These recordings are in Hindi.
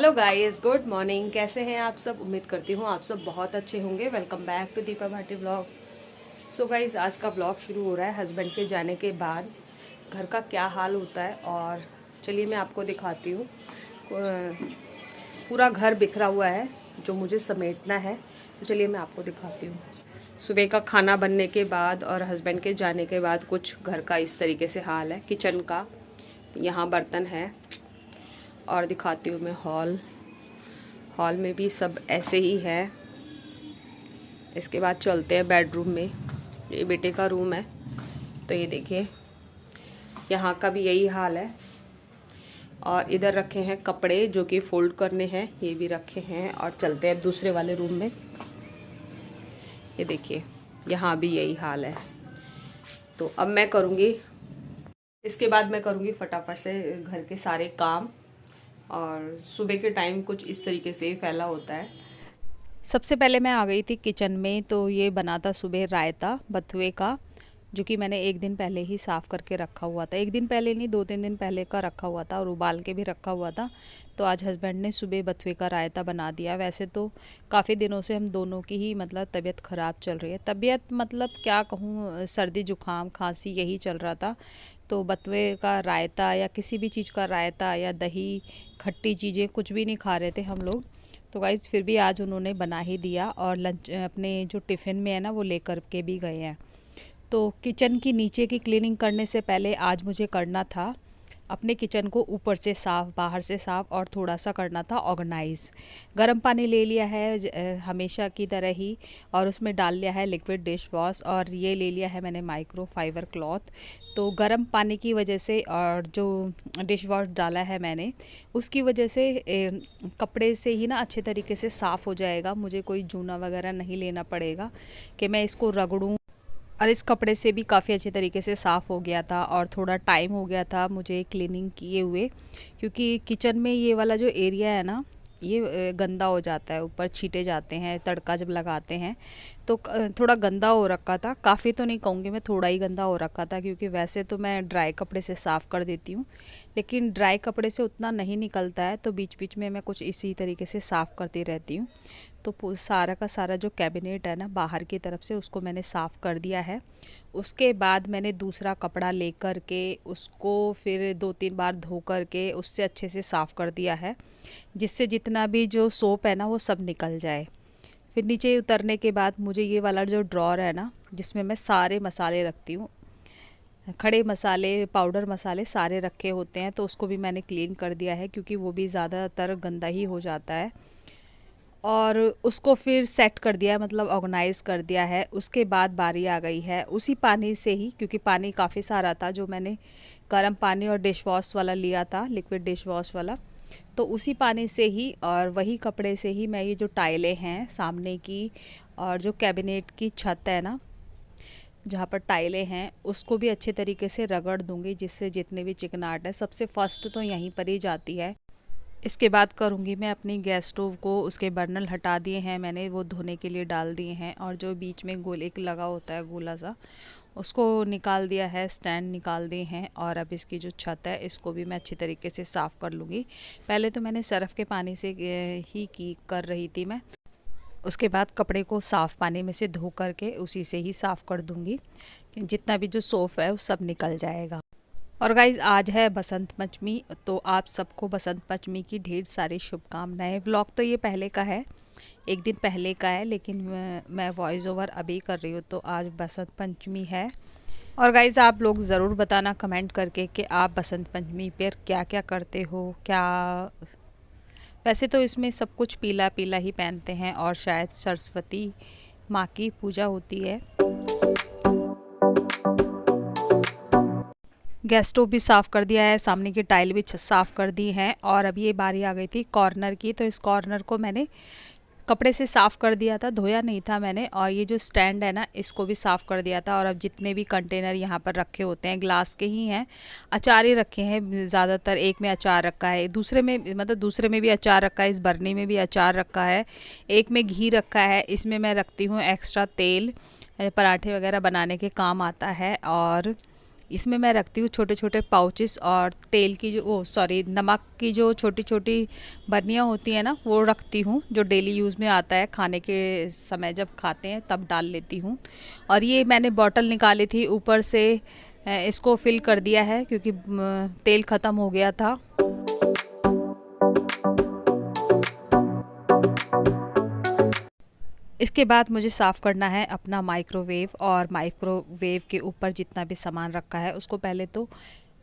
Hello guys, good morning. कैसे हैं आप सब? उम्मीद करती हूँ आप सब बहुत अच्छे होंगे। Welcome back to Deepa Bhati blog. So guys, आज का ब्लॉग शुरू हो रहा है हस्बैंड के जाने के बाद। घर का क्या हाल होता है और चलिए मैं आपको दिखाती हूँ। पूरा घर बिखरा हुआ है जो मुझे समेटना है, तो चलिए मैं आपको दिखाती हूँ। सुबह का खाना बनने के बाद और हस्बैंड के जाने के बाद कुछ घर का इस तरीके से हाल है। किचन का यहाँ बर्तन है और दिखाती हूँ मैं हॉल में भी सब ऐसे ही है। इसके बाद चलते हैं बेडरूम में। ये बेटे का रूम है, तो ये देखिए यहाँ का भी यही हाल है। और इधर रखे हैं कपड़े जो कि फोल्ड करने हैं, ये भी रखे हैं। और चलते हैं दूसरे वाले रूम में। ये देखिए यहाँ भी यही हाल है। तो अब मैं करूँगी, इसके बाद मैं करूँगी फटाफट से घर के सारे काम। और सुबह के टाइम कुछ इस तरीके से फैला होता है। सबसे पहले मैं आ गई थी किचन में। तो ये बना था सुबह रायता बथुए का, जो कि मैंने एक दिन पहले ही साफ़ करके रखा हुआ था। एक दिन पहले नहीं, 2-3 दिन पहले का रखा हुआ था और उबाल के भी रखा हुआ था। तो आज हस्बैंड ने सुबह बथुए का रायता बना दिया। वैसे तो काफ़ी दिनों से हम दोनों की ही मतलब तबीयत ख़राब चल रही है। तबीयत मतलब क्या कहूँ, सर्दी जुकाम खांसी यही चल रहा था। तो बथुए का रायता या किसी भी चीज़ का रायता या दही खट्टी चीज़ें कुछ भी नहीं खा रहे थे हम लोग। तो गाइज़ फिर भी आज उन्होंने बना ही दिया और लंच अपने जो टिफ़िन में है ना वो लेकर के भी गए हैं। तो किचन की नीचे की क्लीनिंग करने से पहले आज मुझे करना था अपने किचन को ऊपर से साफ़, बाहर से साफ़ और थोड़ा सा करना था ऑर्गेनाइज़। गर्म पानी ले लिया है हमेशा की तरह ही, और उसमें डाल लिया है लिक्विड डिश वॉश, और ये ले लिया है मैंने माइक्रो फाइबर क्लॉथ। तो गर्म पानी की वजह से और जो डिश वॉश डाला है मैंने उसकी वजह से कपड़े से ही ना अच्छे तरीके से साफ़ हो जाएगा। मुझे कोई जूना वगैरह नहीं लेना पड़ेगा कि मैं इसको रगड़ूं। और इस कपड़े से भी काफ़ी अच्छे तरीके से साफ़ हो गया था और थोड़ा टाइम हो गया था मुझे क्लीनिंग किए हुए, क्योंकि किचन में ये वाला जो एरिया है ना ये गंदा हो जाता है। ऊपर छींटे जाते हैं तड़का जब लगाते हैं, तो थोड़ा गंदा हो रखा था। काफ़ी तो नहीं कहूँगी मैं, थोड़ा ही गंदा हो रखा था, क्योंकि वैसे तो मैं ड्राई कपड़े से साफ़ कर देती हूँ, लेकिन ड्राई कपड़े से उतना नहीं निकलता है। तो बीच बीच में मैं कुछ इसी तरीके से साफ़ करती रहती हूँ। तो सारा का सारा जो कैबिनेट है ना बाहर की तरफ से, उसको मैंने साफ़ कर दिया है। उसके बाद मैंने दूसरा कपड़ा लेकर के उसको फिर 2-3 बार धो कर के उससे अच्छे से साफ़ कर दिया है, जिससे जितना भी जो सोप है ना वो सब निकल जाए। फिर नीचे उतरने के बाद मुझे ये वाला जो ड्रॉर है ना जिसमें मैं सारे मसाले रखती हूँ, खड़े मसाले पाउडर मसाले सारे रखे होते हैं, तो उसको भी मैंने क्लीन कर दिया है, क्योंकि वो भी ज़्यादातर गंदा ही हो जाता है। और उसको फिर सेट कर दिया है, मतलब ऑर्गेनाइज़ कर दिया है। उसके बाद बारी आ गई है उसी पानी से ही, क्योंकि पानी काफ़ी सारा था जो मैंने गर्म पानी और डिश वॉश वाला लिया था, लिक्विड डिश वॉश वाला। तो उसी पानी से ही और वही कपड़े से ही मैं ये जो टाइलें हैं सामने की और जो कैबिनेट की छत है ना जहाँ पर टाइलें हैं उसको भी अच्छे तरीके से रगड़ दूंगी, जिससे जितने भी चिकनाहट है सबसे फर्स्ट तो यहीं पर ही जाती है। इसके बाद करूँगी मैं अपनी गैस स्टोव को, उसके बर्नल हटा दिए हैं मैंने, वो धोने के लिए डाल दिए हैं। और जो बीच में गोल एक लगा होता है गोला सा, उसको निकाल दिया है, स्टैंड निकाल दिए हैं। और अब इसकी जो छत है इसको भी मैं अच्छी तरीके से साफ़ कर लूँगी। पहले तो मैंने सर्फ़ के पानी से ही की कर रही थी मैं, उसके बाद कपड़े को साफ़ पानी में से धो करके उसी से ही साफ़ कर दूँगी, जितना भी जो सोफ़ है वो सब निकल जाएगा। और गाइज़ आज है बसंत पंचमी, तो आप सबको बसंत पंचमी की ढेर सारी शुभकामनाएं। व्लॉग तो ये पहले का है, एक दिन पहले का है, लेकिन मैं वॉइस ओवर अभी कर रही हूँ। तो आज बसंत पंचमी है। और गाइज़ आप लोग ज़रूर बताना कमेंट करके कि आप बसंत पंचमी पर क्या क्या करते हो। क्या वैसे तो इसमें सब कुछ पीला पीला ही पहनते हैं, और शायद सरस्वती माँ की पूजा होती है। गैस स्टोव भी साफ़ कर दिया है, सामने की टाइल भी साफ़ कर दी है। और अब ये बारी आ गई थी कॉर्नर की, तो इस कॉर्नर को मैंने कपड़े से साफ़ कर दिया था, धोया नहीं था मैंने। और ये जो स्टैंड है ना इसको भी साफ़ कर दिया था। और अब जितने भी कंटेनर यहाँ पर रखे होते हैं ग्लास के ही हैं, अचार ही रखे हैं ज़्यादातर। एक में अचार रखा है, दूसरे में मतलब दूसरे में भी अचार रखा है, इस बरनी में भी अचार रखा है, एक में घी रखा है। इसमें मैं रखती हूँ एक्स्ट्रा तेल, पराठे वगैरह बनाने के काम आता है। और इसमें मैं रखती हूँ छोटे छोटे पाउचेस, और तेल की जो नमक की जो छोटी छोटी बर्नियाँ होती हैं ना, वो रखती हूँ, जो डेली यूज़ में आता है, खाने के समय जब खाते हैं तब डाल लेती हूँ। और ये मैंने बॉटल निकाली थी ऊपर से, इसको फिल कर दिया है क्योंकि तेल ख़त्म हो गया था। इसके बाद मुझे साफ़ करना है अपना माइक्रोवेव, और माइक्रोवेव के ऊपर जितना भी सामान रखा है उसको पहले तो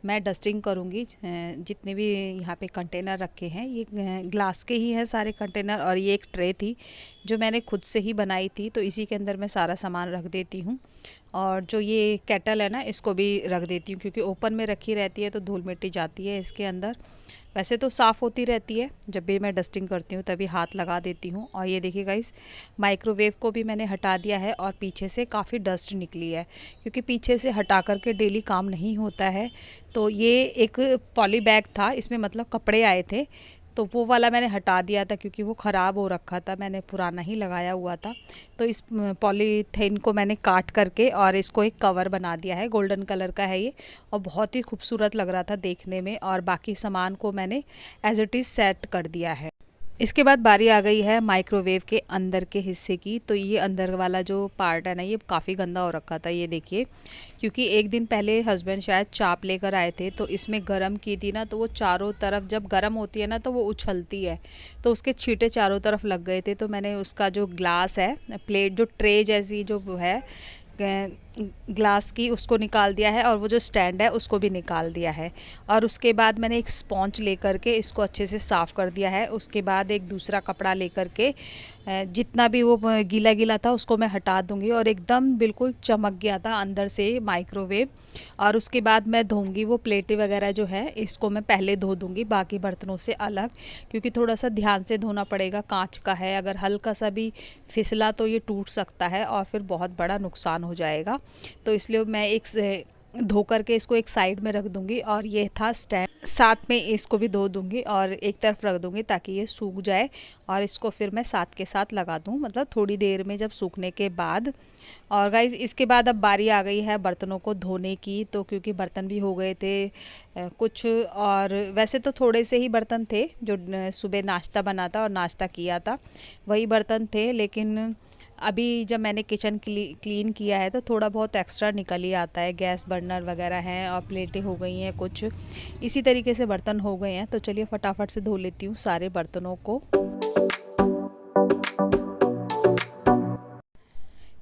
मैं डस्टिंग करूँगी। जितने भी यहाँ पे कंटेनर रखे हैं, ये ग्लास के ही हैं सारे कंटेनर, और ये एक ट्रे थी जो मैंने खुद से ही बनाई थी, तो इसी के अंदर मैं सारा सामान रख देती हूँ। और जो ये केटल है ना, इसको भी रख देती हूँ क्योंकि ओपन में रखी रहती है तो धूल मिट्टी जाती है इसके अंदर। वैसे तो साफ़ होती रहती है, जब भी मैं डस्टिंग करती हूँ तभी हाथ लगा देती हूँ। और ये देखिए गाइस, माइक्रोवेव को भी मैंने हटा दिया है और पीछे से काफ़ी डस्ट निकली है, क्योंकि पीछे से हटा करके डेली काम नहीं होता है। तो ये एक पॉली बैग था, इसमें मतलब कपड़े आए थे, तो वो वाला मैंने हटा दिया था क्योंकि वो ख़राब हो रखा था, मैंने पुराना ही लगाया हुआ था। तो इस पॉलीथीन को मैंने काट करके और इसको एक कवर बना दिया है, गोल्डन कलर का है ये, और बहुत ही खूबसूरत लग रहा था देखने में। और बाकी सामान को मैंने एज इट इज़ सेट कर दिया है। इसके बाद बारी आ गई है माइक्रोवेव के अंदर के हिस्से की। तो ये अंदर वाला जो पार्ट है ना, ये काफ़ी गंदा हो रखा था, ये देखिए, क्योंकि एक दिन पहले हस्बैंड शायद चाप लेकर आए थे, तो इसमें गरम की थी ना, तो वो चारों तरफ जब गरम होती है ना तो वो उछलती है, तो उसके छींटे चारों तरफ लग गए थे। तो मैंने उसका जो ग्लास है, प्लेट जो ट्रे जैसी जो है ग्लास की, उसको निकाल दिया है, और वो जो स्टैंड है उसको भी निकाल दिया है। और उसके बाद मैंने एक स्पॉन्ज लेकर के इसको अच्छे से साफ़ कर दिया है। उसके बाद एक दूसरा कपड़ा लेकर के जितना भी वो गीला गीला था उसको मैं हटा दूंगी, और एकदम बिल्कुल चमक गया था अंदर से माइक्रोवेव। और उसके बाद मैं धोऊंगी वो प्लेटें वगैरह जो है, इसको मैं पहले धो दूंगी बाकी बर्तनों से अलग, क्योंकि थोड़ा सा ध्यान से धोना पड़ेगा। कांच का है, अगर हल्का सा भी फिसला तो ये टूट सकता है और फिर बहुत बड़ा नुकसान हो जाएगा। तो इसलिए मैं एक धो करके इसको एक साइड में रख दूंगी, और ये था स्टैंड, साथ में इसको भी धो दूंगी और एक तरफ रख दूंगी ताकि ये सूख जाए, और इसको फिर मैं साथ के साथ लगा दूं, मतलब थोड़ी देर में जब सूखने के बाद। और गाइज, इसके बाद अब बारी आ गई है बर्तनों को धोने की। तो क्योंकि बर्तन भी हो गए थे कुछ, और वैसे तो थोड़े से ही बर्तन थे, जो सुबह नाश्ता बना था और नाश्ता किया था वही बर्तन थे, लेकिन अभी जब मैंने किचन क्लीन किया है तो थोड़ा बहुत एक्स्ट्रा निकल ही आता है। गैस बर्नर वगैरह हैं और प्लेटें हो गई हैं कुछ, इसी तरीके से बर्तन हो गए हैं। तो चलिए फटाफट से धो लेती हूँ सारे बर्तनों को।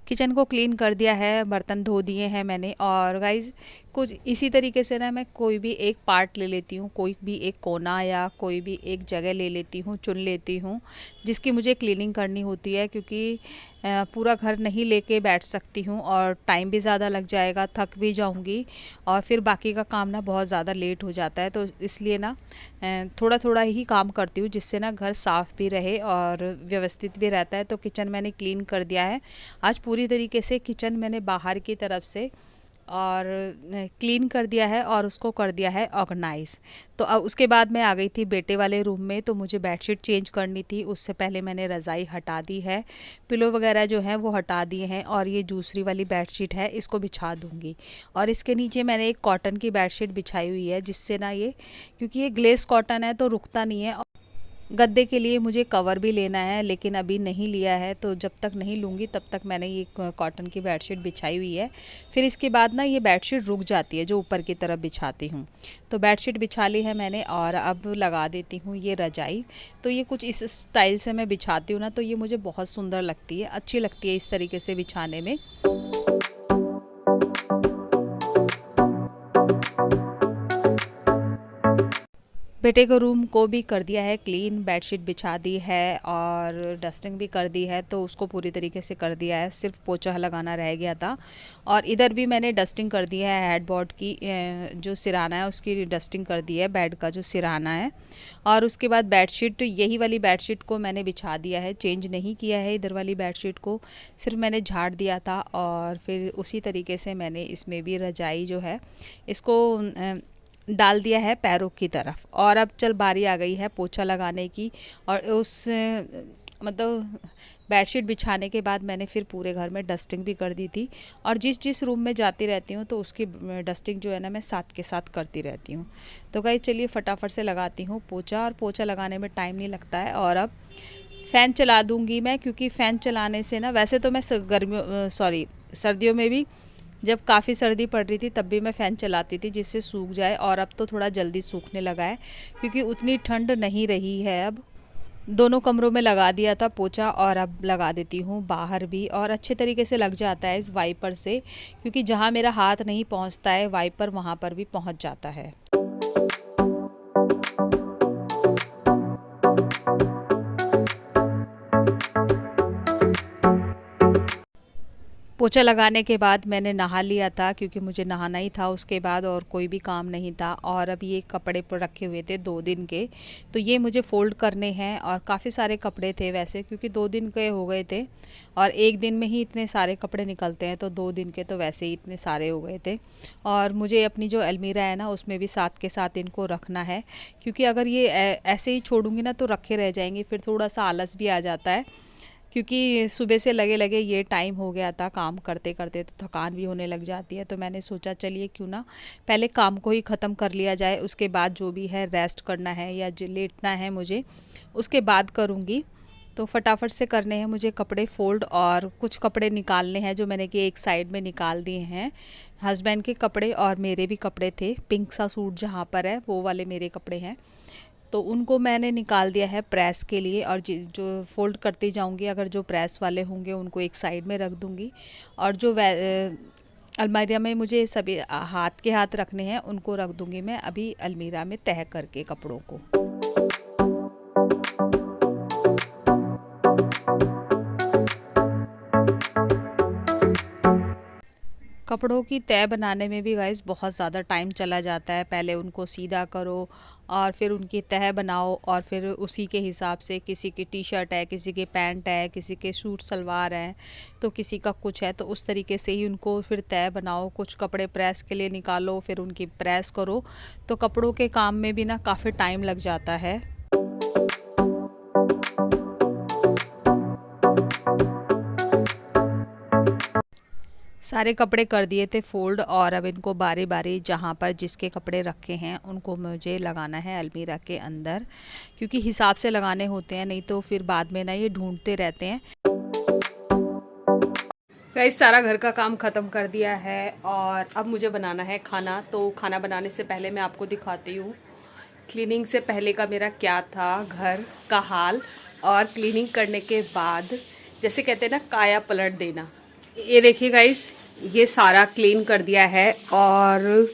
किचन को क्लीन कर दिया है, बर्तन धो दिए हैं मैंने। और गाइज़, कुछ इसी तरीके से ना मैं कोई भी एक पार्ट ले लेती हूँ, कोई भी एक कोना या कोई भी एक जगह ले लेती हूँ, चुन लेती हूँ जिसकी मुझे क्लीनिंग करनी होती है, क्योंकि पूरा घर नहीं लेके बैठ सकती हूँ और टाइम भी ज़्यादा लग जाएगा, थक भी जाऊँगी, और फिर बाकी का काम ना बहुत ज़्यादा लेट हो जाता है। तो इसलिए ना थोड़ा थोड़ा ही काम करती हूँ, जिससे ना घर साफ़ भी रहे और व्यवस्थित भी रहता है। तो किचन मैंने क्लीन कर दिया है आज पूरी तरीके से। किचन मैंने बाहर की तरफ से और क्लीन कर दिया है और उसको कर दिया है ऑर्गेनाइज। तो उसके बाद मैं आ गई थी बेटे वाले रूम में, तो मुझे बेडशीट चेंज करनी थी। उससे पहले मैंने रज़ाई हटा दी है, पिलो वगैरह जो हैं वो हटा दिए हैं, और ये दूसरी वाली बेडशीट है इसको बिछा दूंगी। और इसके नीचे मैंने एक कॉटन की बेडशीट बिछाई हुई है, जिससे ना ये, क्योंकि ये ग्लेस कॉटन है तो रुकता नहीं है। गद्दे के लिए मुझे कवर भी लेना है, लेकिन अभी नहीं लिया है, तो जब तक नहीं लूँगी तब तक मैंने ये कॉटन की बेडशीट बिछाई हुई है। फिर इसके बाद ना ये बेडशीट रुक जाती है जो ऊपर की तरफ बिछाती हूँ। तो बेडशीट बिछा ली है मैंने, और अब लगा देती हूँ ये रजाई। तो ये कुछ इस स्टाइल से मैं बिछाती हूँ ना, तो ये मुझे बहुत सुंदर लगती है, अच्छी लगती है इस तरीके से बिछाने में। बेटे के रूम को भी कर दिया है क्लीन, बेडशीट बिछा दी है और डस्टिंग भी कर दी है, तो उसको पूरी तरीके से कर दिया है, सिर्फ पोछा लगाना रह गया था। और इधर भी मैंने डस्टिंग कर दी है, हेडबोर्ड की जो सिराना है उसकी डस्टिंग कर दी है, बेड का जो सिराना है। और उसके बाद बेडशीट, यही वाली बेडशीट को मैंने बिछा दिया है, चेंज नहीं किया है इधर वाली बेडशीट को, सिर्फ मैंने झाड़ दिया था। और फिर उसी तरीके से मैंने इसमें भी रजाई जो है इसको डाल दिया है पैरों की तरफ। और अब चल बारी आ गई है पोछा लगाने की, और उस मतलब बेडशीट बिछाने के बाद मैंने फिर पूरे घर में डस्टिंग भी कर दी थी। और जिस जिस रूम में जाती रहती हूँ तो उसकी डस्टिंग जो है ना मैं साथ के साथ करती रहती हूँ। तो गाइस चलिए फटाफट से लगाती हूँ पोछा, और पोछा लगाने में टाइम नहीं लगता है। और अब फ़ैन चला दूँगी मैं, क्योंकि फ़ैन चलाने से ना, वैसे तो मैं सर्दियों में भी जब काफ़ी सर्दी पड़ रही थी तब भी मैं फ़ैन चलाती थी जिससे सूख जाए, और अब तो थोड़ा जल्दी सूखने लगा है क्योंकि उतनी ठंड नहीं रही है अब। दोनों कमरों में लगा दिया था पोछा, और अब लगा देती हूँ बाहर भी, और अच्छे तरीके से लग जाता है इस वाइपर से, क्योंकि जहाँ मेरा हाथ नहीं पहुँचता है वाइपर वहाँ पर भी पहुँच जाता है। पोछा लगाने के बाद मैंने नहा लिया था, क्योंकि मुझे नहाना ही था उसके बाद, और कोई भी काम नहीं था। और अब ये कपड़े पर रखे हुए थे 2 दिन के, तो ये मुझे फ़ोल्ड करने हैं। और काफ़ी सारे कपड़े थे वैसे, क्योंकि 2 दिन के हो गए थे, और एक दिन में ही इतने सारे कपड़े निकलते हैं, तो 2 दिन के तो वैसे ही इतने सारे हो गए थे। और मुझे अपनी जो अलमीरा है ना उसमें भी साथ के साथ इनको रखना है, क्योंकि अगर ये ऐसे ही छोड़ूंगी ना तो रखे रह जाएंगे, फिर थोड़ा सा आलस भी आ जाता है, क्योंकि सुबह से लगे लगे ये टाइम हो गया था, काम करते करते तो थकान भी होने लग जाती है। तो मैंने सोचा चलिए क्यों ना पहले काम को ही ख़त्म कर लिया जाए, उसके बाद जो भी है रेस्ट करना है या जो लेटना है मुझे उसके बाद करूँगी। तो फटाफट से करने हैं मुझे कपड़े फ़ोल्ड, और कुछ कपड़े निकालने हैं जो मैंने कि एक साइड में निकाल दिए हैं। हस्बैंड के कपड़े और मेरे भी कपड़े थे, पिंक सा सूट जहाँ पर है वो वाले मेरे कपड़े हैं, तो उनको मैंने निकाल दिया है प्रेस के लिए। और जो फ़ोल्ड करती जाऊंगी, अगर जो प्रेस वाले होंगे उनको एक साइड में रख दूंगी, और जो अलमीरा में मुझे सभी हाथ के हाथ रखने हैं उनको रख दूंगी मैं अभी अलमीरा में तह करके कपड़ों को। कपड़ों की तह बनाने में भी गाइस बहुत ज़्यादा टाइम चला जाता है। पहले उनको सीधा करो और फिर उनकी तह बनाओ, और फिर उसी के हिसाब से किसी की टी शर्ट है, किसी के पैंट है, किसी के सूट सलवार हैं, तो किसी का कुछ है, तो उस तरीके से ही उनको फिर तह बनाओ। कुछ कपड़े प्रेस के लिए निकालो, फिर उनकी प्रेस करो, तो कपड़ों के काम में भी ना काफ़ी टाइम लग जाता है। सारे कपड़े कर दिए थे फ़ोल्ड, और अब इनको बारी बारी जहाँ पर जिसके कपड़े रखे हैं उनको मुझे लगाना है अलमीरा के अंदर, क्योंकि हिसाब से लगाने होते हैं, नहीं तो फिर बाद में ना ये ढूंढते रहते हैं। गाइस सारा घर का काम ख़त्म कर दिया है और अब मुझे बनाना है खाना। तो खाना बनाने से पहले मैं आपको दिखाती हूँ क्लीनिंग से पहले का मेरा क्या था घर का हाल, और क्लीनिंग करने के बाद जैसे कहते हैं ना काया पलट देना। ये देखिए गाइस, ये सारा क्लीन कर दिया है, और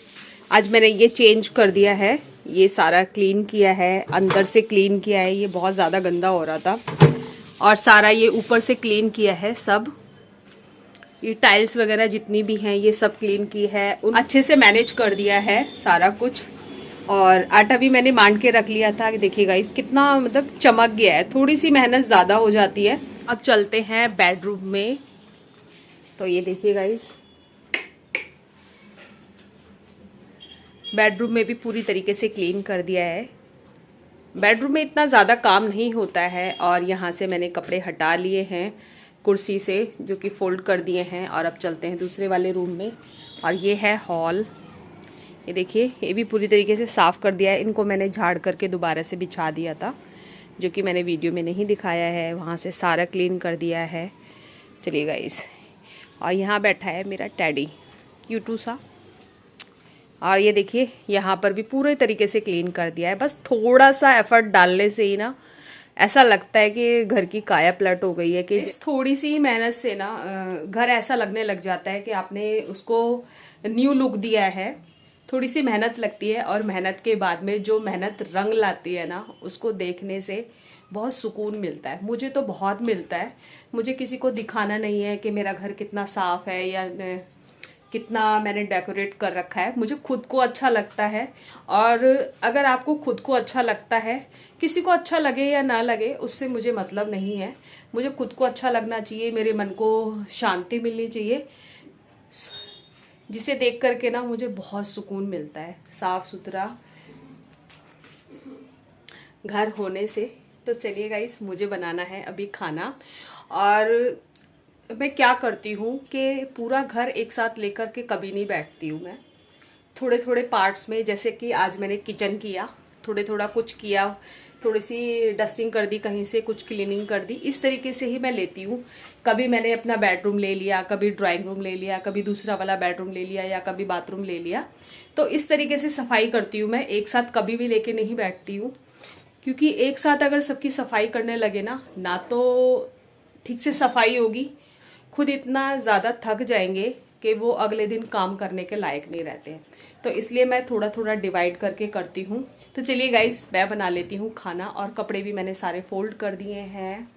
आज मैंने ये चेंज कर दिया है, ये सारा क्लीन किया है, अंदर से क्लीन किया है, ये बहुत ज़्यादा गंदा हो रहा था, और सारा ये ऊपर से क्लीन किया है सब, ये टाइल्स वगैरह जितनी भी हैं ये सब क्लीन की है, अच्छे से मैनेज कर दिया है सारा कुछ। और आटा भी मैंने मान के रख लिया था। देखिए गाइस कितना मतलब चमक गया है, थोड़ी सी मेहनत ज़्यादा हो जाती है। अब चलते हैं बेडरूम में। तो ये देखिए गाइस, बेडरूम में भी पूरी तरीके से क्लीन कर दिया है। बेडरूम में इतना ज़्यादा काम नहीं होता है, और यहाँ से मैंने कपड़े हटा लिए हैं कुर्सी से, जो कि फोल्ड कर दिए हैं। और अब चलते हैं दूसरे वाले रूम में, और ये है हॉल। ये देखिए, ये भी पूरी तरीके से साफ़ कर दिया है। इनको मैंने झाड़ करके दोबारा से बिछा दिया था, जो कि मैंने वीडियो में नहीं दिखाया है। वहाँ से सारा क्लीन कर दिया है। चलिए गाइस, और यहाँ बैठा है मेरा टैडी, क्यूटू सा। और ये देखिए, यहाँ पर भी पूरे तरीके से क्लीन कर दिया है। बस थोड़ा सा एफर्ट डालने से ही ना ऐसा लगता है कि घर की काया पलट हो गई है, कि थोड़ी सी मेहनत से ना घर ऐसा लगने लग जाता है कि आपने उसको न्यू लुक दिया है। थोड़ी सी मेहनत लगती है, और मेहनत के बाद में जो मेहनत रंग लाती है ना, उसको देखने से बहुत सुकून मिलता है। मुझे तो बहुत मिलता है। मुझे किसी को दिखाना नहीं है कि मेरा घर कितना साफ है या कितना मैंने डेकोरेट कर रखा है। मुझे खुद को अच्छा लगता है, और अगर आपको खुद को अच्छा लगता है, किसी को अच्छा लगे या ना लगे उससे मुझे मतलब नहीं है। मुझे खुद को अच्छा लगना चाहिए, मेरे मन को शांति मिलनी चाहिए, जिसे देख करके ना मुझे बहुत सुकून मिलता है साफ सुथरा घर होने से। तो तो चलिए गाइस, मुझे बनाना है अभी खाना। और मैं क्या करती हूँ कि पूरा घर एक साथ लेकर के कभी नहीं बैठती हूँ मैं, थोड़े थोड़े पार्ट्स में। जैसे कि आज मैंने किचन किया, थोड़े थोड़ा कुछ किया, थोड़ी सी डस्टिंग कर दी, कहीं से कुछ क्लीनिंग कर दी, इस तरीके से ही मैं लेती हूँ। कभी मैंने अपना बेडरूम ले लिया, कभी ड्राइंग रूम ले लिया, कभी दूसरा वाला बेडरूम ले लिया, या कभी बाथरूम ले लिया। तो इस तरीके से सफाई करती हूँ मैं, एक साथ कभी भी लेके नहीं बैठती हूँ। क्योंकि एक साथ अगर सबकी सफाई करने लगे ना तो ठीक से सफाई होगी, खुद इतना ज़्यादा थक जाएंगे कि वो अगले दिन काम करने के लायक नहीं रहते हैं। तो इसलिए मैं थोड़ा थोड़ा डिवाइड करके करती हूँ। तो चलिए गाइस, मैं बना लेती हूँ खाना, और कपड़े भी मैंने सारे फोल्ड कर दिए हैं।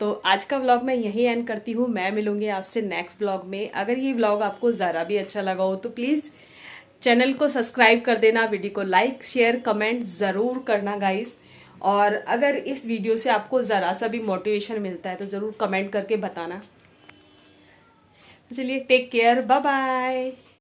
तो आज का व्लॉग मैं यहीं एंड करती हूँ। मैं मिलूंगी आपसे नेक्स्ट व्लॉग में। अगर ये व्लॉग आपको ज़रा भी अच्छा लगा हो तो प्लीज़ चैनल को सब्सक्राइब कर देना, वीडियो को लाइक शेयर कमेंट ज़रूर करना गाइस। और अगर इस वीडियो से आपको ज़रा सा भी मोटिवेशन मिलता है तो ज़रूर कमेंट करके बताना। चलिए, टेक केयर, बाय बाय।